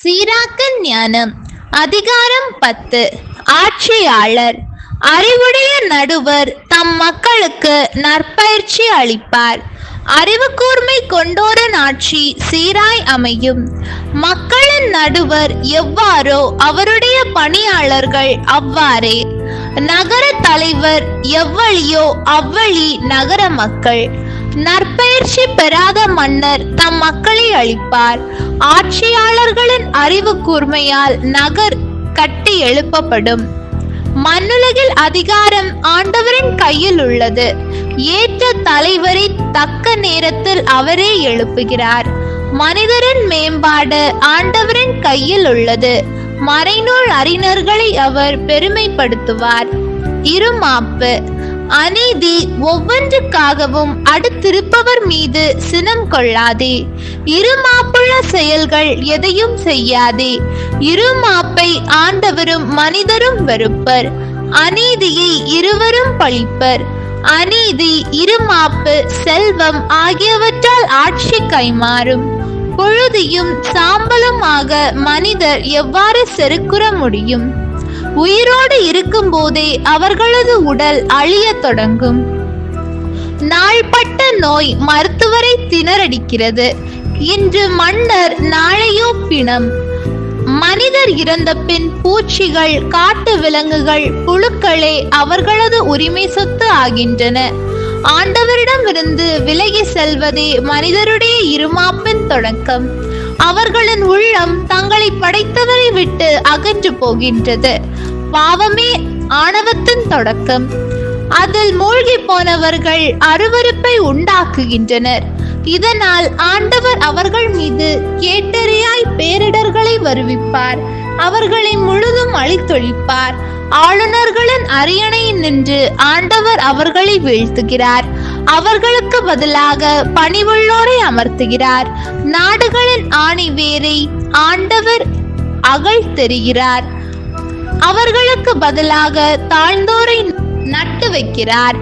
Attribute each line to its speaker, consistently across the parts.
Speaker 1: சீராக்கன் ஞானம் அதிகாரம் 10. ஆட்சியாளர். அறிவுடைய நடுவர் தம் மக்களுக்கு நற்பயிற்சி அளிப்பார். அறிவு கூர்மை கொண்டோரின் ஆட்சி சீராய் அமையும். மக்களின் நடுவர் எவ்வாறோ அவருடைய பணியாளர்கள் அவ்வாறே. நகர தலைவர் எவ்வழியோ அவ்வழி நகர மக்கள். நற்பயிற்சி பெறாத மன்னர் தம் மக்களை அழிப்பார். ஆட்சியாளர்களின் அறிவு கூர்மையால் நகர் கட்டி எழுப்பப்படும். மண்ணுலகில் அதிகாரம் ஆண்டவரின் கையில் உள்ளது. ஏற்ற தலைவரை தக்க நேரத்தில் அவரே எழுப்புகிறார். மனிதரின் மேம்பாடு ஆண்டவரின் கையில் உள்ளது. மறைநூல் அறிஞர்களை அவர் பெருமைப்படுத்துவார். இருமாப்பு. அநீதி ஒவ்வொன்றுக்காகவும் அடுத்திருப்பவர் மீது சினம் கொள்ளாதே. இருமாப்புள்ள செயல்கள் எதையும் செய்யாதே. இருமாப்பை ஆண்டவரும் மனிதரும் வெறுப்பர். அநீதியை இருவரும் பழிப்பர். அநீதி, இருமாப்பு, செல்வம் ஆகியவற்றால் ஆட்சி கைமாறும். புழுதியும் சாம்பலுமாக மனிதர் எவ்வாறு செருக்குற முடியும்? உயிரோடு இருக்கும் போதே அவர்களது உடல் அழிய தொடங்கும். நாள்பட்ட நோய் மருத்துவரை திணறடிக்கிறது. இன்று மன்னர், நாளையோ பிணம். மனிதர் இறந்த பின் பூச்சிகள், காட்டு விலங்குகள், புழுக்களே அவர்களது உரிமை சொத்து ஆகின்றன. ஆண்டவரிடமிருந்து விலகி செல்வதே மனிதருடைய இருமாப்பின் தொடக்கம். அவர்களின் உள்ளம் தங்களை படைத்தவரை விட்டு அகன்று போகின்றது. பாவமே ஆணவத்தின் தொடக்கம். அதில் மூழ்கி போனவர்கள் அருவருப்பை உண்டாக்குகின்றனர். இதனால் ஆண்டவர் அவர்கள் மீது கேட்டறியாய் பேரிடர்களை வருவிப்பார். அவர்களை முழுதும் அழித்தொழிப்பார். ஆளுநர்களின் அரியணையில் நின்று ஆண்டவர் அவர்களை வீழ்த்துகிறார். அவர்களுக்கு பதிலாக பணிவுள்ளோரை அமர்த்துகிறார். நாடுகளின் ஆணி வேரை ஆண்டவர் அகழ்த்தெறிகிறார். அவர்களுக்கு பதிலாக தாழ்ந்தோரை நட்டு வைக்கிறார்.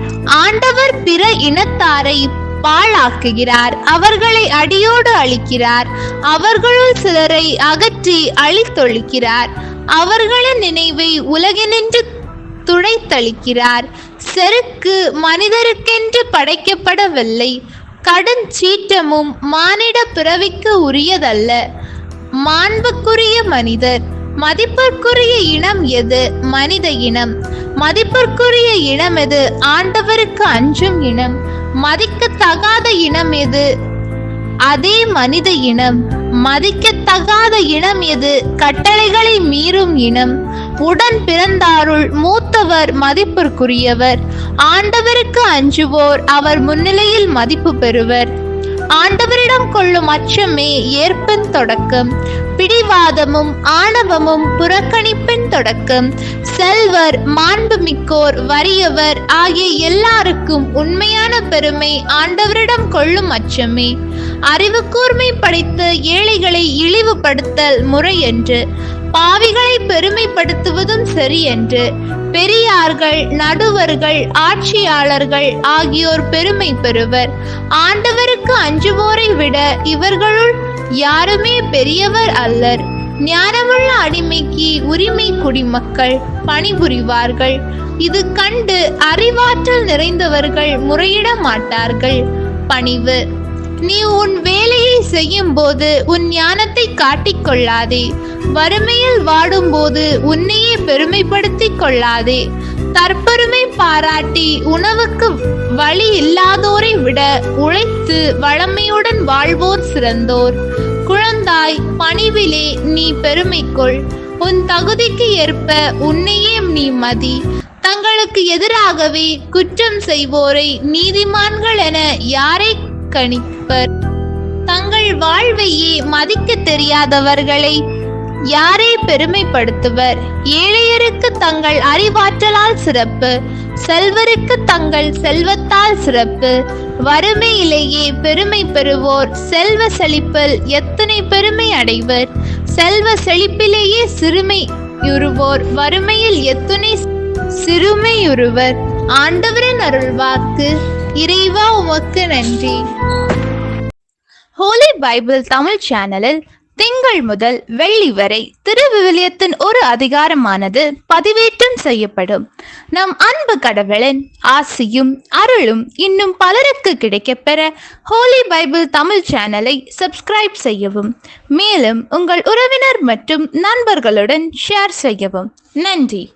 Speaker 1: ஆண்டவர் பிற இனத்தாரை பாழாக்குகிறார். அவர்களை அடியோடு அழிக்கிறார். அவர்களுள் சிலரை அகற்றி அழித்தொழிக்கிறார். அவர்களின் நினைவை உலகினின்று துடைத்தளிக்கிறார். செருக்கு மனிதருக்கென்று படைக்கப்படவில்லை. கடும் சீற்றமும் மானிட பிறவிக்கு உரியதல்ல. மாண்புக்குரிய மனிதர். மதிப்பிற்குரிய இனம் எது? மனித இனம். மதிப்பிற்குரிய இனம் எது? ஆண்டவருக்கு அஞ்சும் இனம். மதிக்கத்தகாத இனம் எது? அதே மனித இனம். மதிக்கத்தகாத இனம் எது? கட்டளைகளை மீறும் இனம். உடன் பிறந்தாருள் மூத்தவர் மதிப்பிற்குரியவர். ஆண்டவருக்கு அஞ்சுவோர் அவர் முன்னிலையில் மதிப்பு பெறுவர். ஆண்டவரிடம் கொள்ளும் அச்சமே ஏற்பின் தொடக்கம். பிடிவாதமும் ஆணவமும் புறக்கணிப்பின் தொடக்கம். செல்வர், மாண்புமிக்கோர், வறியவர் ஆகிய எல்லாருக்கும் உண்மையான பெருமை ஆண்டவரிடம் கொள்ளும் அச்சமே. அறிவு கூர்மை படைத்த ஏழைகளை இழிவுபடுத்தல் முறை என்று, பாவிகளை பெருமைப்படுத்துவதும் சரி என்று. பெரியார்கள், நடுவர்கள், ஆட்சியாளர்கள் ஆகியோர் பெருமை பெறுவர். ஆண்டவருக்கு அஞ்சுவோரை விட இவர்களுள் யாருமே பெரியவர் அல்லர். ஞானமுள்ள அடிமைக்கு உரிமை குடிமக்கள் பணிபுரிவார்கள். இது கண்டு அறிவாற்றல் நிறைந்தவர்கள் முறையிட மாட்டார்கள். பணிவு. நீ உன் வேலையை செய்யும் போது உன் ஞானத்தை காட்டிக்கொள்ளாதே. வறுமையில் வாடும் போது உன்னையே பெருமைப்படுத்திக் கொள்ளாதே. தற்பெருமை பாராட்டி உணவுக்கு வழி இல்லாதோரை விட உழைத்து வளமையுடன் வாழ்வோர் சிறந்தோர். குழந்தாய், பணிவிலே நீ பெருமைக்கொள். உன் தகுதிக்கு ஏற்ப உன்னையே நீ மதி. தங்களுக்கு எதிராகவே குற்றம் செய்வோரை நீதிமான்கள் என யாரை கணிப்பர்? தங்கள் வாழ்வையே மதிக்க தெரியாதவர்களை யாரே பெருமைப்படுத்துவர்? ஏழையருக்கு தங்கள் அறிவாற்றலால் சிறப்பு. செல்வருக்கு தங்கள் செல்வத்தால் சிறப்பு. வறுமையிலேயே பெருமை பெறுவோர் செல்வ செழிப்பில் எத்தனை பெருமை அடைவர்? செல்வ செழிப்பிலேயே சிறுமையுறுவோர் வறுமையில் எத்தனை சிறுமையுறுவர்? ஆண்டவரின் அருள்வாக்கு. இறைவா, உமக்கு நன்றி. ஹோலி பைபிள் தமிழ் சேனலில் திங்கள் முதல் வெள்ளி வரை திருவிவிலியத்தின் ஒரு அதிகாரமானது பதிவேற்றம் செய்யப்படும். நம் அன்பு கடவுளின் ஆசியும் அருளும் இன்னும் பலருக்கு கிடைக்கப்பெற ஹோலி பைபிள் தமிழ் சேனலை சப்ஸ்கிரைப் செய்யவும். மேலும் உங்கள் உறவினர் மற்றும் நண்பர்களுடன் ஷேர் செய்யவும். நன்றி.